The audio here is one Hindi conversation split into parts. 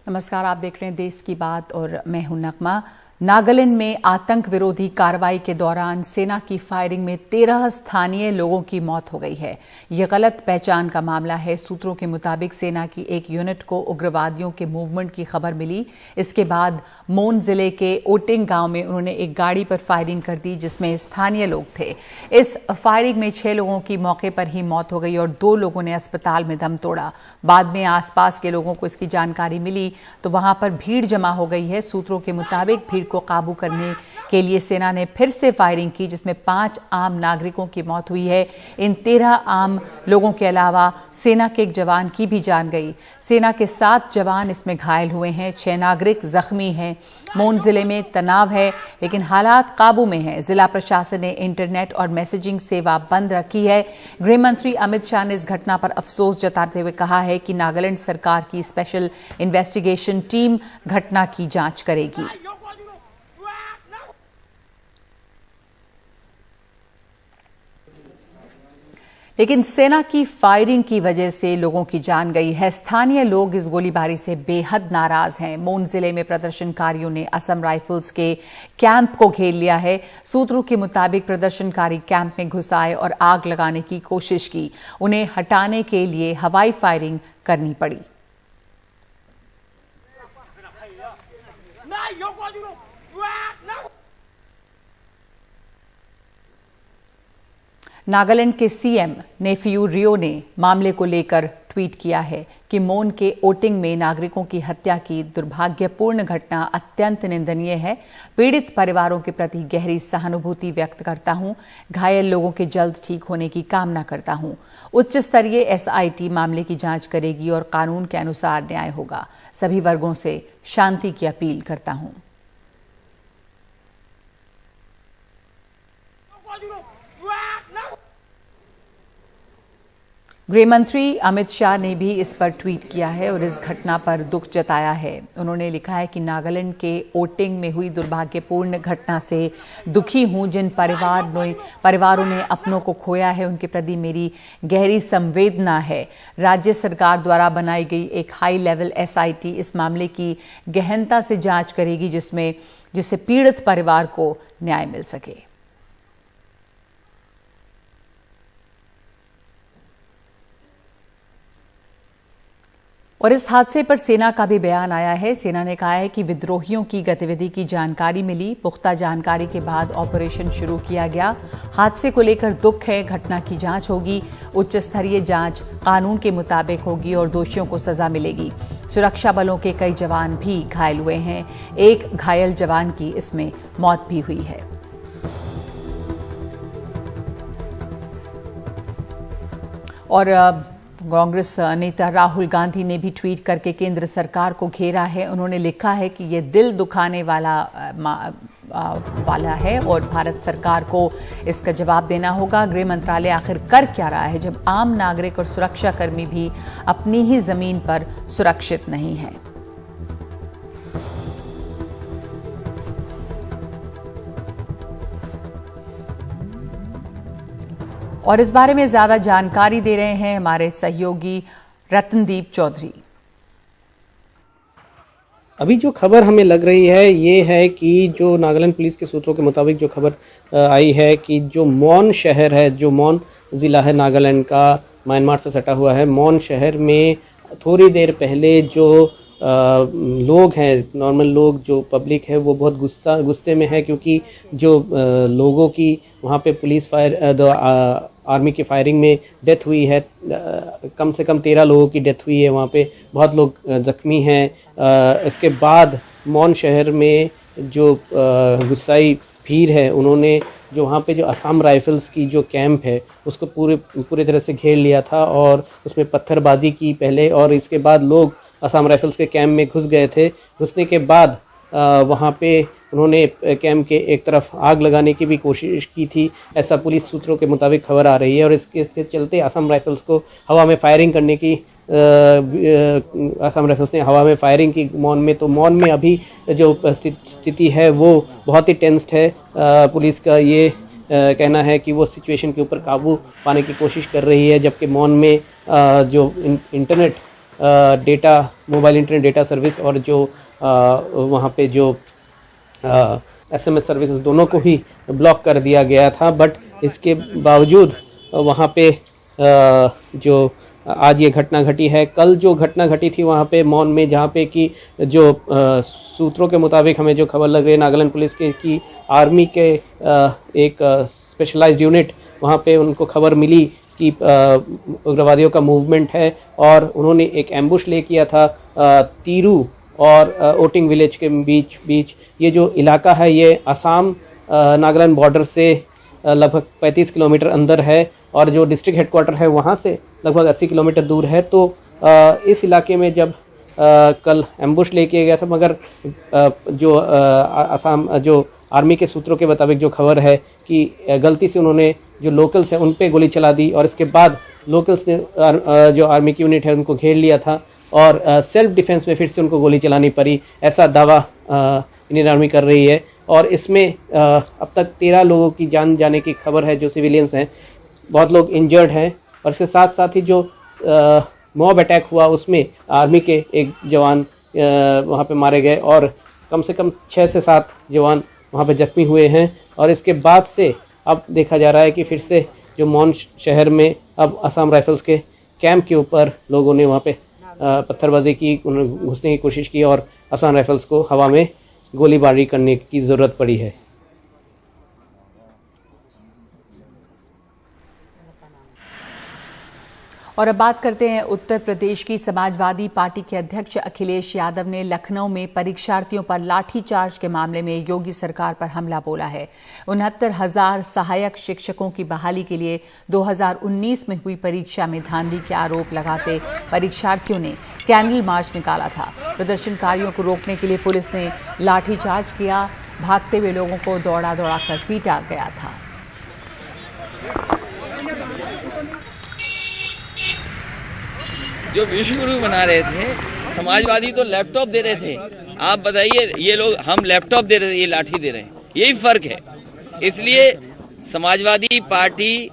नमस्कार, आप देख रहे हैं देश की बात और मैं हूं नगमा। नागालैंड में आतंक विरोधी कार्रवाई के दौरान सेना की फायरिंग में 13 स्थानीय लोगों की मौत हो गई है। यह गलत पहचान का मामला है। सूत्रों के मुताबिक सेना की एक यूनिट को उग्रवादियों के मूवमेंट की खबर मिली। इसके बाद मोन जिले के ओटिंग गांव में उन्होंने एक गाड़ी पर फायरिंग कर दी जिसमें स्थानीय लोग थे। इस फायरिंग में 6 लोगों की मौके पर ही मौत हो गई और 2 लोगों ने अस्पताल में दम तोड़ा। बाद में आसपास के लोगों को इसकी जानकारी मिली तो वहां पर भीड़ जमा हो गई है। सूत्रों के मुताबिक भीड़ को काबू करने के लिए सेना ने फिर से फायरिंग की जिसमें 5 आम नागरिकों की मौत हुई है। इन 13 आम लोगों के अलावा सेना के एक जवान की भी जान गई। सेना के 7 जवान इसमें घायल हुए हैं। 6 नागरिक जख्मी हैं। मोन जिले में तनाव है लेकिन हालात काबू में हैं। जिला प्रशासन ने इंटरनेट और मैसेजिंग सेवा बंद रखी है। गृह मंत्री अमित शाह ने इस घटना पर अफसोस जताते हुए कहा है कि नागालैंड सरकार की स्पेशल इन्वेस्टिगेशन टीम घटना की जांच करेगी। लेकिन सेना की फायरिंग की वजह से लोगों की जान गई है। स्थानीय लोग इस गोलीबारी से बेहद नाराज हैं। मोन जिले में प्रदर्शनकारियों ने असम राइफल्स के कैंप को घेर लिया है। सूत्रों के मुताबिक प्रदर्शनकारी कैंप में घुस आए और आग लगाने की कोशिश की। उन्हें हटाने के लिए हवाई फायरिंग करनी पड़ी। नागालैंड के सीएम नेफ्यू रियो ने मामले को लेकर ट्वीट किया है कि मोन के ओटिंग में नागरिकों की हत्या की दुर्भाग्यपूर्ण घटना अत्यंत निंदनीय है। पीड़ित परिवारों के प्रति गहरी सहानुभूति व्यक्त करता हूं। घायल लोगों के जल्द ठीक होने की कामना करता हूं। उच्च स्तरीय एसआईटी मामले की जांच करेगी और कानून के अनुसार न्याय होगा। सभी वर्गों से शांति की अपील करता हूं। गृह मंत्री अमित शाह ने भी इस पर ट्वीट किया है और इस घटना पर दुख जताया है। उन्होंने लिखा है कि नागालैंड के ओटिंग में हुई दुर्भाग्यपूर्ण घटना से दुखी हूं। जिन परिवारों ने अपनों को खोया है उनके प्रति मेरी गहरी संवेदना है। राज्य सरकार द्वारा बनाई गई एक हाई लेवल एसआईटी इस मामले की गहनता से जांच करेगी जिससे पीड़ित परिवार को न्याय मिल सके। और इस हादसे पर सेना का भी बयान आया है। सेना ने कहा है कि विद्रोहियों की गतिविधि की जानकारी मिली। पुख्ता जानकारी के बाद ऑपरेशन शुरू किया गया। हादसे को लेकर दुख है। घटना की जांच होगी। उच्च स्तरीय जांच कानून के मुताबिक होगी और दोषियों को सजा मिलेगी। सुरक्षा बलों के कई जवान भी घायल हुए हैं। एक घायल जवान की इसमें मौत भी हुई है। और कांग्रेस नेता राहुल गांधी ने भी ट्वीट करके केंद्र सरकार को घेरा है। उन्होंने लिखा है कि ये दिल दुखाने वाला है और भारत सरकार को इसका जवाब देना होगा। गृह मंत्रालय आखिर कर क्या रहा है जब आम नागरिक और सुरक्षा कर्मी भी अपनी ही जमीन पर सुरक्षित नहीं हैं। और इस बारे में ज्यादा जानकारी दे रहे हैं हमारे सहयोगी रतनदीप चौधरी। अभी जो खबर हमें लग रही है ये है कि जो नागालैंड पुलिस के सूत्रों के मुताबिक जो खबर आई है कि जो मोन शहर है, जो मोन ज़िला है नागालैंड का, म्यांमार से सटा हुआ है, मोन शहर में थोड़ी देर पहले जो लोग हैं, नॉर्मल लोग, जो पब्लिक है वो बहुत गुस्से में है क्योंकि जो लोगों की वहाँ पे पुलिस आर्मी की फायरिंग में डेथ हुई है। कम से कम 13 लोगों की डेथ हुई है। वहाँ पे बहुत लोग जख्मी हैं। इसके बाद मोन शहर में जो गुस्साई भीड़ है उन्होंने जो वहाँ पे जो असम राइफल्स की जो कैंप है उसको पूरे तरह से घेर लिया था और उसमें पत्थरबाजी की पहले, और इसके बाद लोग असम राइफल्स के कैंप में घुस गए थे। घुसने के बाद वहाँ पे उन्होंने कैंप के एक तरफ आग लगाने की भी कोशिश की थी, ऐसा पुलिस सूत्रों के मुताबिक खबर आ रही है। और इसके चलते असम राइफल्स को हवा में फायरिंग करने की असम राइफल्स ने हवा में फायरिंग की मोन में। तो मोन में अभी जो स्थिति है वो बहुत ही टेंस्ड है। पुलिस का ये कहना है कि वो सिचुएशन के ऊपर काबू पाने की कोशिश कर रही है, जबकि मोन में जो internet data, mobile internet data service और जो वहाँ पे जो SMS सर्विसेज दोनों को ही ब्लॉक कर दिया गया था। बट इसके बावजूद वहाँ पे जो आज ये घटना घटी है, कल जो घटना घटी थी वहाँ पे मॉन में, जहाँ पे कि जो सूत्रों के मुताबिक हमें जो खबर लग रही है नागालैंड पुलिस के की आर्मी के एक स्पेशलाइज्ड यूनिट, वहाँ पे उनको खबर मिली कि उग्रवादियों का मूवमेंट है और उन्होंने एक एम्बुश ले किया था तीरू और ओटिंग विलेज के बीच। ये जो इलाका है ये असम नागालैंड बॉर्डर से लगभग 35 किलोमीटर अंदर है और जो डिस्ट्रिक्ट हेडक्वार्टर है वहाँ से लगभग 80 किलोमीटर दूर है। तो इस इलाके में जब कल एम्बुश ले किया गया था, मगर जो असम जो आर्मी के सूत्रों के मुताबिक जो खबर है कि गलती से उन्होंने जो लोकल्स हैं उन पे गोली चला दी और इसके बाद लोकल्स ने जो आर्मी की यूनिट है उनको घेर लिया था और सेल्फ डिफेंस में फिर से उनको गोली चलानी पड़ी, ऐसा दावा इंडियन आर्मी कर रही है। और इसमें अब तक 13 लोगों की जान जाने की खबर है जो सिविलियंस हैं, बहुत लोग इंजर्ड हैं। और इसके साथ साथ ही जो मॉब अटैक हुआ उसमें आर्मी के एक जवान वहाँ पे मारे गए और कम से कम 6 से 7 जवान वहाँ पे जख्मी हुए हैं। और इसके बाद से अब देखा जा रहा है कि फिर से जो मॉन शहर में अब असम राइफल्स के कैंप के ऊपर लोगों ने वहाँ पे पत्थरबाजी की, घुसने की कोशिश की और असम राइफल्स को हवा में गोलीबारी करने की ज़रूरत पड़ी है। और अब बात करते हैं उत्तर प्रदेश की। समाजवादी पार्टी के अध्यक्ष अखिलेश यादव ने लखनऊ में परीक्षार्थियों पर लाठीचार्ज के मामले में योगी सरकार पर हमला बोला है। 69,000 सहायक शिक्षकों की बहाली के लिए 2019 में हुई परीक्षा में धांधली के आरोप लगाते परीक्षार्थियों ने कैंडल मार्च निकाला था। प्रदर्शनकारियों को रोकने के लिए पुलिस ने लाठीचार्ज किया। भागते हुए लोगों को दौड़ा कर पीटा गया था। जो विश्व गुरु बना रहे थे, समाजवादी तो लैपटॉप दे रहे थे। आप बताइए, ये लोग हम लैपटॉप दे रहे थे, ये लाठी दे रहे हैं, यही फर्क है। इसलिए समाजवादी पार्टी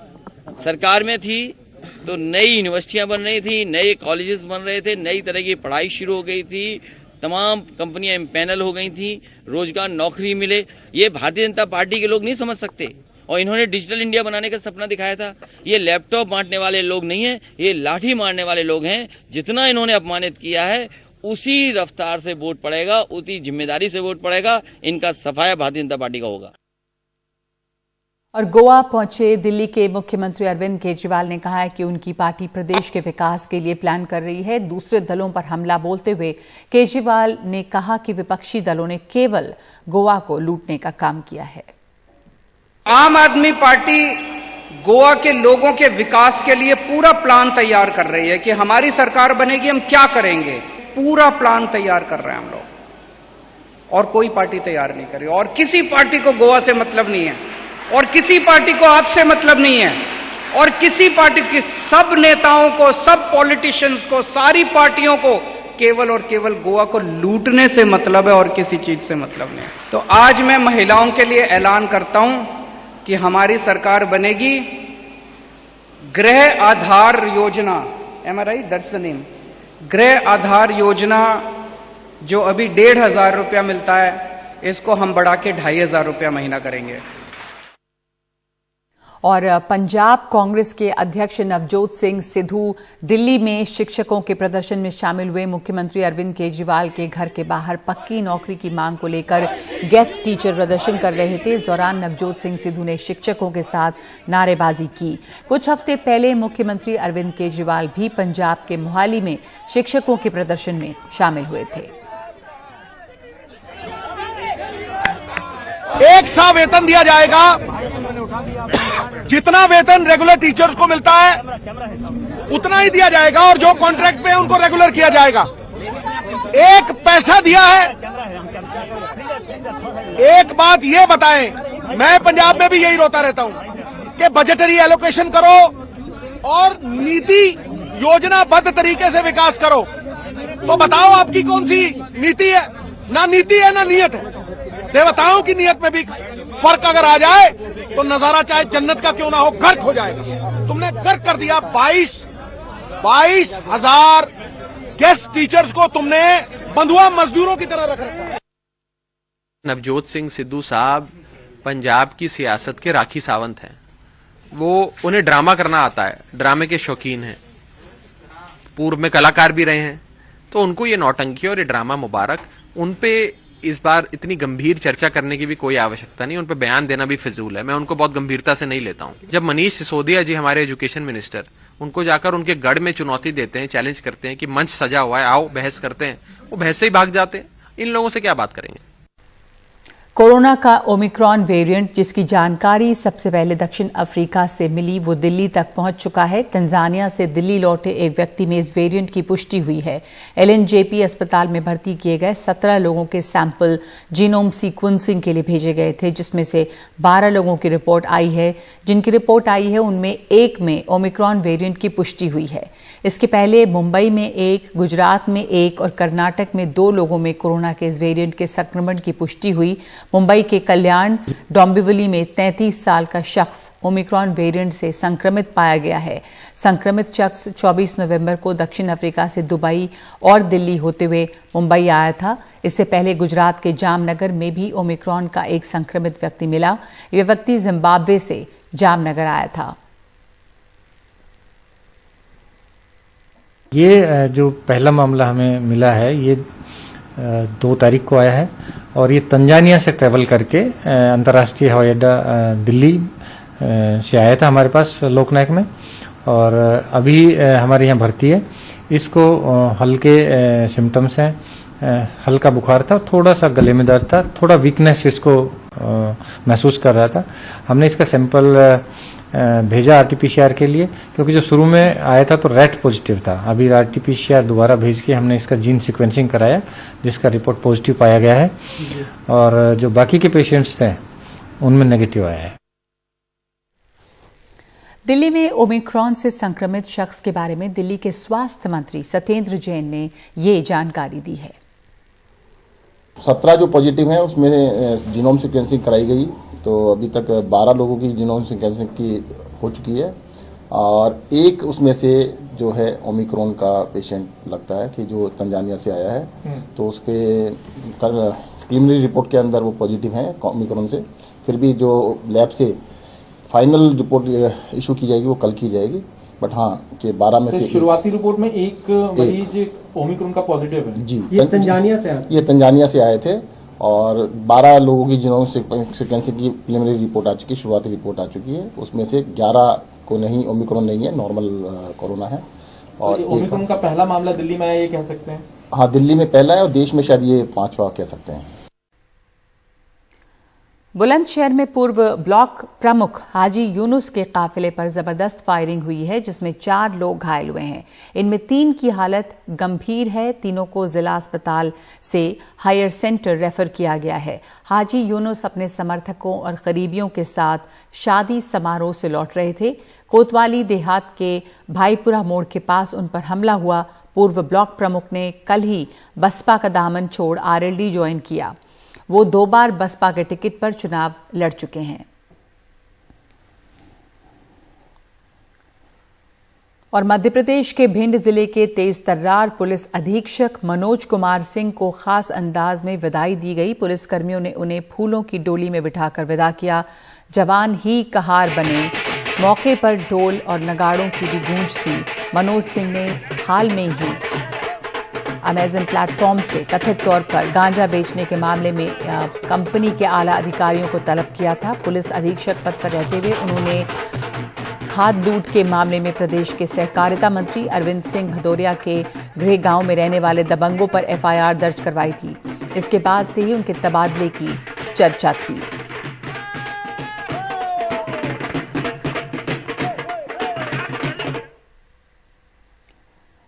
सरकार में थी तो नई यूनिवर्सिटियां बन रही थी, नए कॉलेजेस बन रहे थे, नई तरह की पढ़ाई शुरू हो गई थी, तमाम कंपनियां इम्पैनल हो गई थी, रोजगार नौकरी मिले। ये भारतीय जनता पार्टी के लोग नहीं समझ सकते। और इन्होंने डिजिटल इंडिया बनाने का सपना दिखाया था। ये लैपटॉप बांटने वाले लोग नहीं है, ये लाठी मारने वाले लोग हैं। जितना इन्होंने अपमानित किया है उसी रफ्तार से वोट पड़ेगा, उसी जिम्मेदारी से वोट पड़ेगा। इनका सफाया भारतीय जनता पार्टी का होगा। और गोवा पहुंचे दिल्ली के मुख्यमंत्री अरविंद केजरीवाल ने कहा है कि उनकी पार्टी प्रदेश के विकास के लिए प्लान कर रही है। दूसरे दलों पर हमला बोलते हुए केजरीवाल ने कहा कि विपक्षी दलों ने केवल गोवा को लूटने का काम किया है। आम आदमी पार्टी गोवा के लोगों के विकास के लिए पूरा प्लान तैयार कर रही है कि हमारी सरकार बनेगी हम क्या करेंगे। पूरा प्लान तैयार कर रहे हैं हम लोग, और कोई पार्टी तैयार नहीं कर रही। और किसी पार्टी को गोवा से मतलब नहीं है, और किसी पार्टी को आपसे मतलब नहीं है, और किसी पार्टी के सब नेताओं को, सब पॉलिटिशियंस को, सारी पार्टियों को केवल और केवल गोवा को लूटने से मतलब है और किसी चीज से मतलब नहीं है। तो आज मैं महिलाओं के लिए ऐलान करता हूं कि हमारी सरकार बनेगी Griha Aadhaar Yojana. Am I right? That's the name. Griha Aadhaar योजना जो अभी 1,500 रुपया मिलता है, इसको हम बढ़ा के 2,500 रुपया महीना करेंगे। और पंजाब कांग्रेस के अध्यक्ष नवजोत सिंह सिद्धू दिल्ली में शिक्षकों के प्रदर्शन में शामिल हुए। मुख्यमंत्री अरविंद केजरीवाल के घर के बाहर पक्की नौकरी की मांग को लेकर गेस्ट टीचर प्रदर्शन कर रहे थे। इस दौरान नवजोत सिंह सिद्धू ने शिक्षकों के साथ नारेबाजी की। कुछ हफ्ते पहले मुख्यमंत्री अरविंद केजरीवाल भी पंजाब के मोहाली में शिक्षकों के प्रदर्शन में शामिल हुए थे। एक सा वेतन दिया जाएगा, जितना वेतन रेगुलर टीचर्स को मिलता है उतना ही दिया जाएगा, और जो कॉन्ट्रैक्ट पे है उनको रेगुलर किया जाएगा। एक पैसा दिया है। एक बात ये बताएं, मैं पंजाब में भी यही रोता रहता हूं कि बजटरी एलोकेशन करो और नीति योजनाबद्ध तरीके से विकास करो। तो बताओ आपकी कौन सी नीति है? ना नीति है ना नियत है। देवताओं की नियत में भी फर्क अगर आ जाए तो नजारा चाहे जन्नत का क्यों ना हो गर्क हो जाएगा। तुमने गर्क कर दिया। 22,000 गेस्ट टीचर्स को तुमने बंधुआ मजदूरों की तरह रख रखा है। नवजोत सिंह सिद्धू साहब पंजाब की सियासत के राखी सावंत हैं। उन्हें ड्रामा करना आता है, ड्रामे के शौकीन हैं, पूर्व में कलाकार भी रहे हैं, तो उनको ये नौटंकी और ये ड्रामा मुबारक। उन पे इस बार इतनी गंभीर चर्चा करने की भी कोई आवश्यकता नहीं, उन पे बयान देना भी फिजूल है। मैं उनको बहुत गंभीरता से नहीं लेता हूं। जब मनीष सिसोदिया जी हमारे एजुकेशन मिनिस्टर उनको जाकर उनके गढ़ में चुनौती देते हैं, चैलेंज करते हैं कि मंच सजा हुआ है, आओ बहस करते हैं, वो बहस से ही भाग जाते हैं। इन लोगों से क्या बात करेंगे। कोरोना का ओमिक्रॉन वेरिएंट, जिसकी जानकारी सबसे पहले दक्षिण अफ्रीका से मिली, वो दिल्ली तक पहुंच चुका है। तंजानिया से दिल्ली लौटे एक व्यक्ति में इस वेरिएंट की पुष्टि हुई है। एलएनजेपी अस्पताल में भर्ती किए गए 17 लोगों के सैंपल जीनोम सीक्वेंसिंग के लिए भेजे गए थे, जिसमें से 12 लोगों की रिपोर्ट आई है। जिनकी रिपोर्ट आई है उनमें एक में ओमिक्रॉन वेरिएंट की पुष्टि हुई है। इसके पहले मुंबई में 1, गुजरात में 1 और कर्नाटक में 2 लोगों में कोरोना के इस वेरिएंट के संक्रमण की पुष्टि हुई। मुंबई के कल्याण डोंबिवली में 33 साल का शख्स ओमिक्रॉन वेरिएंट से संक्रमित पाया गया है। संक्रमित शख्स 24 नवंबर को दक्षिण अफ्रीका से दुबई और दिल्ली होते हुए मुंबई आया था। इससे पहले गुजरात के जामनगर में भी ओमिक्रॉन का एक संक्रमित व्यक्ति मिला। यह व्यक्ति जिम्बाब्वे से जामनगर आया था। ये जो पहला मामला हमें मिला है, ये 2 तारीख को आया है और ये तंजानिया से ट्रेवल करके अंतर्राष्ट्रीय हवाई अड्डा दिल्ली से आया था हमारे पास लोकनायक में, और अभी हमारे यहाँ भर्ती है। इसको हल्के सिम्टम्स हैं, हल्का बुखार था, थोड़ा सा गले में दर्द था, थोड़ा वीकनेस इसको महसूस कर रहा था। हमने इसका सैंपल भेजा आरटीपीसीआर के लिए, क्योंकि जो शुरू में आया था तो रैट पॉजिटिव था। अभी आरटीपीसीआर दोबारा भेज के हमने इसका जीन सीक्वेंसिंग कराया, जिसका रिपोर्ट पॉजिटिव पाया गया है, और जो बाकी के पेशेंट्स थे उनमें नेगेटिव आया है। दिल्ली में ओमिक्रॉन से संक्रमित शख्स के बारे में दिल्ली के स्वास्थ्य मंत्री सत्येंद्र जैन ने ये जानकारी दी है। 17 जो पॉजिटिव हैं उसमें जीनोम सीक्वेंसिंग कराई गई, तो अभी तक 12 लोगों की जीनोम सीक्वेंसिंग की हो चुकी है, और एक उसमें से जो है ओमिक्रॉन का पेशेंट लगता है कि जो तंजानिया से आया है, तो उसके प्रीलिमिनरी रिपोर्ट के अंदर वो पॉजिटिव हैं ओमिक्रॉन से। फिर भी जो लैब से फाइनल रिपोर्ट इशू की जाएगी वो कल की जाएगी, बट हाँ कि 12 में से शुरुआती रिपोर्ट में एक मरीज ओमिक्रॉन का पॉजिटिव है। जी, ये तंजानिया से आए थे, और 12 लोगों की जीनोम सीक्वेंसिंग की प्रीलिमिनरी रिपोर्ट आ चुकी है, शुरुआती रिपोर्ट आ चुकी है। उसमें से 11 को नहीं, ओमिक्रॉन नहीं है, नॉर्मल कोरोना है। और ओमिक्रॉन का पहला मामला दिल्ली में आया, ये कह सकते हैं? हाँ, दिल्ली में पहला है और देश में शायद ये 5वां कह सकते हैं। बुलंदशहर में पूर्व ब्लॉक प्रमुख हाजी यूनुस के काफिले पर जबरदस्त फायरिंग हुई है, जिसमें 4 लोग घायल हुए हैं। इनमें 3 की हालत गंभीर है। तीनों को जिला अस्पताल से हायर सेंटर रेफर किया गया है। हाजी यूनुस अपने समर्थकों और करीबियों के साथ शादी समारोह से लौट रहे थे। कोतवाली देहात के भाईपुरा मोड़ के पास उन पर हमला हुआ। पूर्व ब्लॉक प्रमुख ने कल ही बसपा का दामन छोड़ आरएलडी ज्वाइन किया। वो 2 बार बसपा के टिकट पर चुनाव लड़ चुके हैं। और मध्य प्रदेश के भिंड जिले के तेज तर्रार पुलिस अधीक्षक मनोज कुमार सिंह को खास अंदाज में विदाई दी गई। पुलिसकर्मियों ने उन्हें फूलों की डोली में बिठाकर विदा किया। जवान ही कहार बने। मौके पर ढोल और नगाड़ों की भी गूंज थी। मनोज सिंह ने हाल में ही अमेजन प्लेटफॉर्म से कथित तौर पर गांजा बेचने के मामले में कंपनी के आला अधिकारियों को तलब किया था। पुलिस अधीक्षक पद पर रहते हुए उन्होंने खाद लूट के मामले में प्रदेश के सहकारिता मंत्री अरविंद सिंह भदौरिया के गृह गांव में रहने वाले दबंगों पर एफआईआर दर्ज करवाई थी। इसके बाद से ही उनके तबादले की चर्चा थी।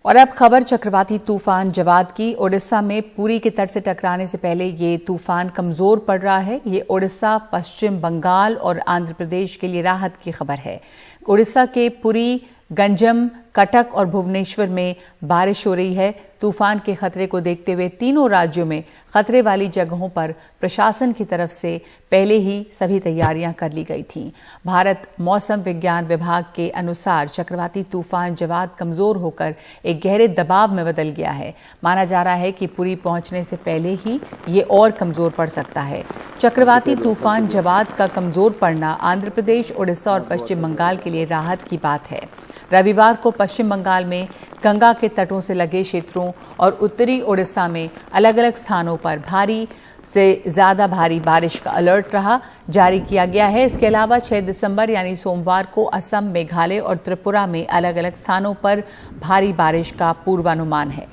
और अब खबर चक्रवाती तूफान जवाद की। ओडिशा में पुरी के तट से टकराने से पहले ये तूफान कमजोर पड़ रहा है। ये ओडिशा, पश्चिम बंगाल और आंध्र प्रदेश के लिए राहत की खबर है। ओडिशा के पुरी, गंजम, कटक और भुवनेश्वर में बारिश हो रही है। तूफान के खतरे को देखते हुए तीनों राज्यों में खतरे वाली जगहों पर प्रशासन की तरफ से पहले ही सभी तैयारियां कर ली गई थीं। भारत मौसम विज्ञान विभाग के अनुसार चक्रवाती तूफान जवाद कमजोर होकर एक गहरे दबाव में बदल गया है। माना जा रहा है कि पुरी पहुंचने से पहले ही ये और कमजोर पड़ सकता है। चक्रवाती तूफान जवाद का कमजोर पड़ना आंध्र प्रदेश, उड़ीसा और पश्चिम बंगाल के लिए राहत की बात है। रविवार को पश्चिम बंगाल में गंगा के तटों से लगे क्षेत्रों और उत्तरी ओडिशा में अलग अलग स्थानों पर भारी से ज्यादा भारी बारिश का अलर्ट जारी किया गया है। इसके अलावा 6 दिसंबर यानी सोमवार को असम, मेघालय और त्रिपुरा में अलग अलग स्थानों पर भारी बारिश का पूर्वानुमान है।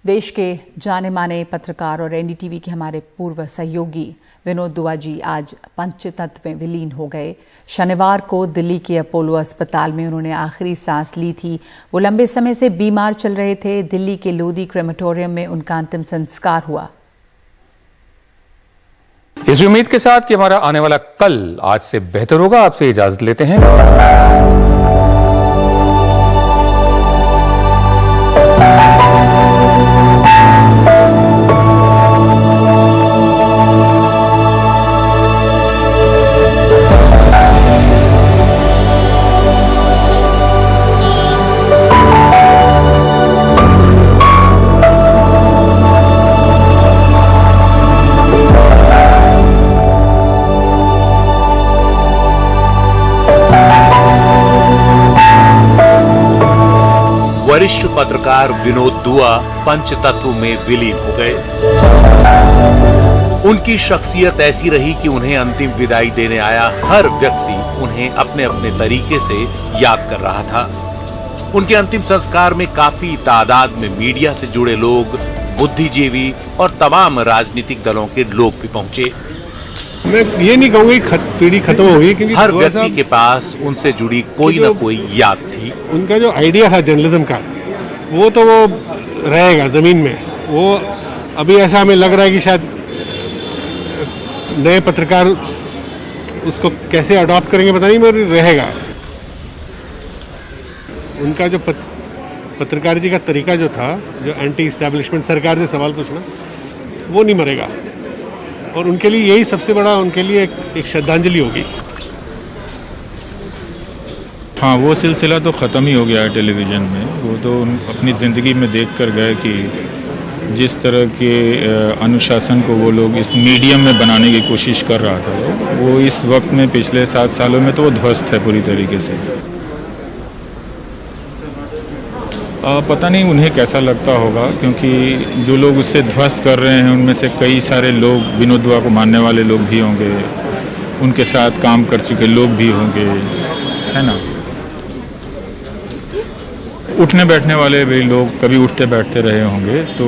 देश के जाने माने पत्रकार और एनडीटीवी के हमारे पूर्व सहयोगी विनोद दुआ जी आज पंचतत्व में विलीन हो गए। शनिवार को दिल्ली के अपोलो अस्पताल में उन्होंने आखिरी सांस ली थी। वो लंबे समय से बीमार चल रहे थे। दिल्ली के लोधी क्रेमेटोरियम में उनका अंतिम संस्कार हुआ। इस उम्मीद के साथ कि हमारा आने वाला कल आज से बेहतर होगा, आपसे इजाजत लेते हैं। वरिष्ठ पत्रकार विनोद दुआ पंचतत्व में विलीन हो गए। उनकी शख्सियत ऐसी रही कि उन्हें अंतिम विदाई देने आया हर व्यक्ति उन्हें अपने अपने तरीके से याद कर रहा था। उनके अंतिम संस्कार में काफी तादाद में मीडिया से जुड़े लोग, बुद्धिजीवी और तमाम राजनीतिक दलों के लोग भी पहुंचे। मैं ये नहीं कहूँगी पीढ़ी खत्म हो गई, क्योंकि हर व्यक्ति के पास उनसे जुड़ी कोई न कोई याद थी। उनका जो आइडिया था जर्नलिज्म का, वो तो वो रहेगा जमीन में। वो अभी ऐसा हमें लग रहा है कि शायद नए पत्रकार उसको कैसे अडॉप्ट करेंगे पता नहीं, मगर रहेगा। उनका जो पत्रकारिता का तरीका जो था, जो एंटी इस्टेब्लिशमेंट, सरकार से सवाल पूछना, वो नहीं मरेगा। और उनके लिए यही सबसे बड़ा, उनके लिए एक श्रद्धांजलि होगी। हाँ, वो सिलसिला तो ख़त्म ही हो गया है टेलीविज़न में। वो तो अपनी ज़िंदगी में देख कर गए कि जिस तरह के अनुशासन को वो लोग इस मीडियम में बनाने की कोशिश कर रहा था, वो इस वक्त में पिछले 7 सालों में तो वो ध्वस्त है पूरी तरीके से। पता नहीं उन्हें कैसा लगता होगा, क्योंकि जो लोग उससे ध्वस्त कर रहे हैं उनमें से कई सारे लोग विनोद दुआ को मानने वाले लोग भी होंगे, उनके साथ काम कर चुके लोग भी होंगे, है ना। उठने बैठने वाले भी लोग कभी उठते बैठते रहे होंगे, तो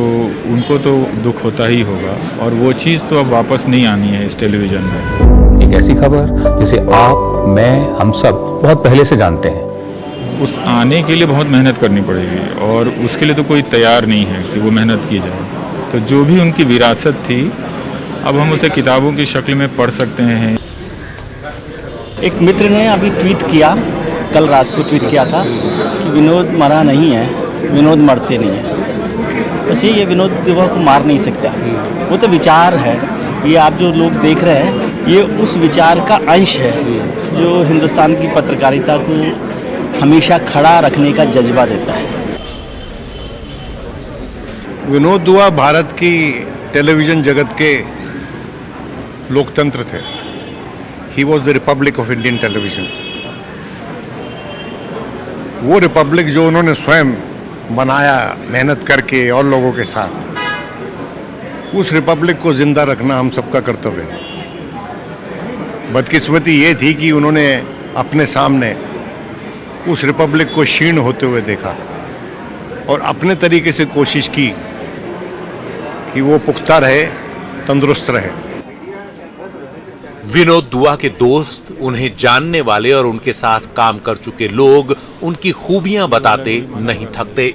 उनको तो दुख होता ही होगा। और वो चीज़ तो अब वापस नहीं आनी है इस टेलीविज़न में। एक ऐसी खबर जिसे आप, मैं, हम सब बहुत पहले से जानते हैं। उस आने के लिए बहुत मेहनत करनी पड़ेगी, और उसके लिए तो कोई तैयार नहीं है कि वो मेहनत की जाए। तो जो भी उनकी विरासत थी, अब हम उसे किताबों की शक्ल में पढ़ सकते हैं। एक मित्र ने अभी ट्वीट किया, कल रात को ट्वीट किया था कि विनोद मरा नहीं है, विनोद मरते नहीं है। बस ये विनोद दुआ को मार नहीं सकता। वो तो विचार है। ये आप जो लोग देख रहे हैं, ये उस विचार का अंश है जो हिंदुस्तान की पत्रकारिता को हमेशा खड़ा रखने का जज्बा देता है। विनोद दुआ भारत की टेलीविजन जगत के लोकतंत्र थे। He was the Republic of Indian television. वो रिपब्लिक जो उन्होंने स्वयं बनाया मेहनत करके और लोगों के साथ, उस रिपब्लिक को जिंदा रखना हम सबका कर्तव्य है। बदकिस्मती ये थी कि उन्होंने अपने सामने उस रिपब्लिक को क्षीण होते हुए देखा और अपने तरीके से कोशिश की कि वो पुख्ता रहे, तंदुरुस्त रहे। विनोद दुआ के दोस्त, उन्हें जानने वाले और उनके साथ काम कर चुके लोग उनकी खूबियां बताते नहीं थकते।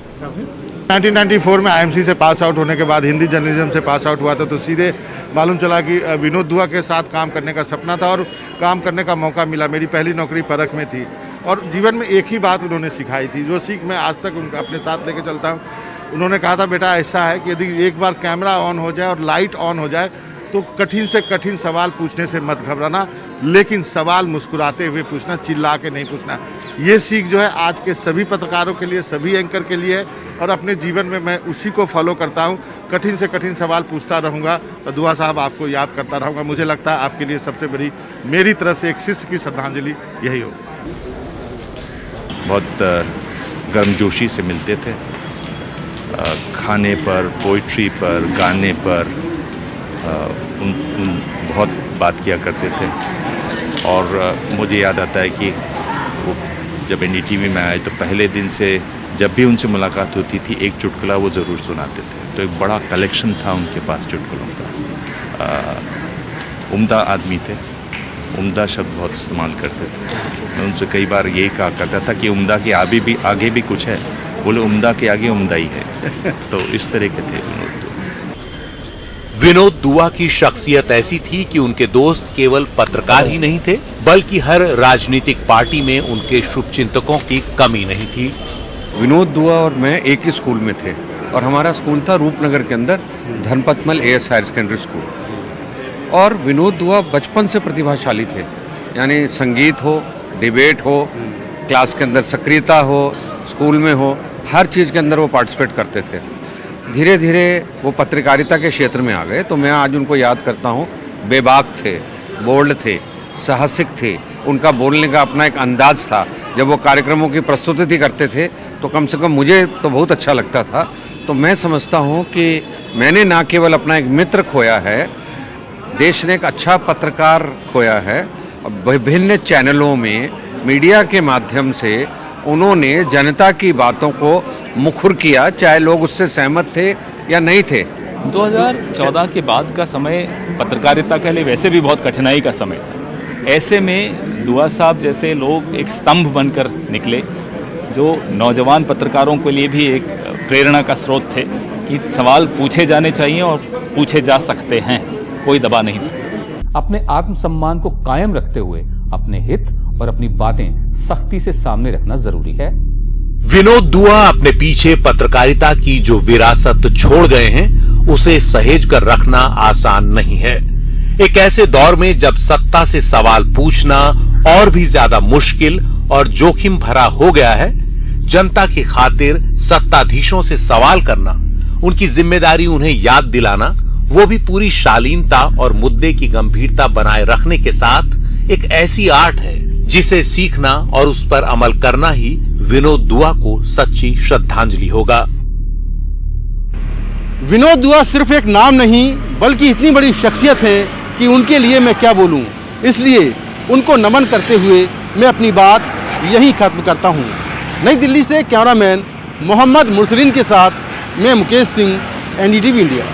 1994 में आईएमसी से पास आउट होने के बाद हिंदी जर्नलिज्म से पास आउट हुआ था, तो सीधे मालूम चला कि विनोद दुआ के साथ काम करने का सपना था और काम करने का मौका मिला। मेरी पहली नौकरी परख में थी और जीवन में एक ही बात उन्होंने सिखाई थी, जो सीख मैं आज तक उनका अपने साथ लेके चलता हूँ। उन्होंने कहा था, बेटा ऐसा है कि यदि एक बार कैमरा ऑन हो जाए और लाइट ऑन हो जाए तो कठिन से कठिन सवाल पूछने से मत घबराना, लेकिन सवाल मुस्कुराते हुए पूछना, चिल्ला के नहीं पूछना। ये सीख जो है आज के सभी पत्रकारों के लिए, सभी एंकर के लिए है और अपने जीवन में मैं उसी को फॉलो करता हूँ। कठिन से कठिन सवाल पूछता रहूँगा और दुआ साहब आपको याद करता रहूँगा। मुझे लगता है आपके लिए सबसे बड़ी मेरी तरफ से एक शिष्य की श्रद्धांजलि यही हो। बहुत गर्मजोशी से मिलते थे, खाने पर, पोइट्री पर, गाने पर बहुत बात किया करते थे। और मुझे याद आता है कि वो जब एनडीटीवी में आए तो पहले दिन से जब भी उनसे मुलाकात होती थी एक चुटकुला वो ज़रूर सुनाते थे। तो एक बड़ा कलेक्शन था उनके पास चुटकुलों का। उम्दा आदमी थे, उम्दा शब्द बहुत इस्तेमाल करते थे। मैं उनसे कई बार यही कहा करता था कि उम्दा के आगे भी कुछ है। बोले उम्दा के आगे उम्दा ही है। तो इस तरह के थे विनोद दुआ। विनोद दुआ की शख्सियत ऐसी थी कि उनके दोस्त केवल पत्रकार ही नहीं थे, बल्कि हर राजनीतिक पार्टी में उनके शुभचिंतकों की कमी नहीं थी। विनोद दुआ और मैं एक ही स्कूल में थे और हमारा स्कूल था रूपनगर के अंदर धनपतमल एएस हायर सेकेंडरी स्कूल। और विनोद दुआ बचपन से प्रतिभाशाली थे, यानी संगीत हो, डिबेट हो, क्लास के अंदर सक्रियता हो, स्कूल में हो, हर चीज़ के अंदर वो पार्टिसिपेट करते थे। धीरे धीरे वो पत्रकारिता के क्षेत्र में आ गए तो मैं आज उनको याद करता हूँ। बेबाक थे, बोल्ड थे, साहसिक थे, उनका बोलने का अपना एक अंदाज था। जब वो कार्यक्रमों की प्रस्तुति करते थे तो कम से कम मुझे तो बहुत अच्छा लगता था। तो मैं समझता हूँ कि मैंने ना केवल अपना एक मित्र खोया है, देश ने एक अच्छा पत्रकार खोया है। विभिन्न चैनलों में मीडिया के माध्यम से उन्होंने जनता की बातों को मुखर किया, चाहे लोग उससे सहमत थे या नहीं थे। 2014 के बाद का समय पत्रकारिता के लिए वैसे भी बहुत कठिनाई का समय था। ऐसे में दुआ साहब जैसे लोग एक स्तंभ बनकर निकले, जो नौजवान पत्रकारों के लिए भी एक प्रेरणा का स्रोत थे कि सवाल पूछे जाने चाहिए और पूछे जा सकते हैं, कोई दबा नहीं सकता। अपने आत्मसम्मान को कायम रखते हुए अपने हित और अपनी बातें सख्ती से सामने रखना जरूरी है। विनोद दुआ अपने पीछे पत्रकारिता की जो विरासत छोड़ गए हैं उसे सहेज कर रखना आसान नहीं है। एक ऐसे दौर में जब सत्ता से सवाल पूछना और भी ज्यादा मुश्किल और जोखिम भरा हो गया है, जनता की खातिर सत्ताधीशों से सवाल करना, उनकी जिम्मेदारी उन्हें याद दिलाना, वो भी पूरी शालीनता और मुद्दे की गंभीरता बनाए रखने के साथ एक ऐसी आर्ट है जिसे सीखना और उस पर अमल करना ही विनोद दुआ को सच्ची श्रद्धांजलि होगा। विनोद दुआ सिर्फ एक नाम नहीं बल्कि इतनी बड़ी शख्सियत है कि उनके लिए मैं क्या बोलूं। इसलिए उनको नमन करते हुए मैं अपनी बात यहीं खत्म करता हूं। नई दिल्ली से कैमरामैन मोहम्मद मुरसलीन के साथ मैं मुकेश सिंह, एनडीटीवी इंडिया।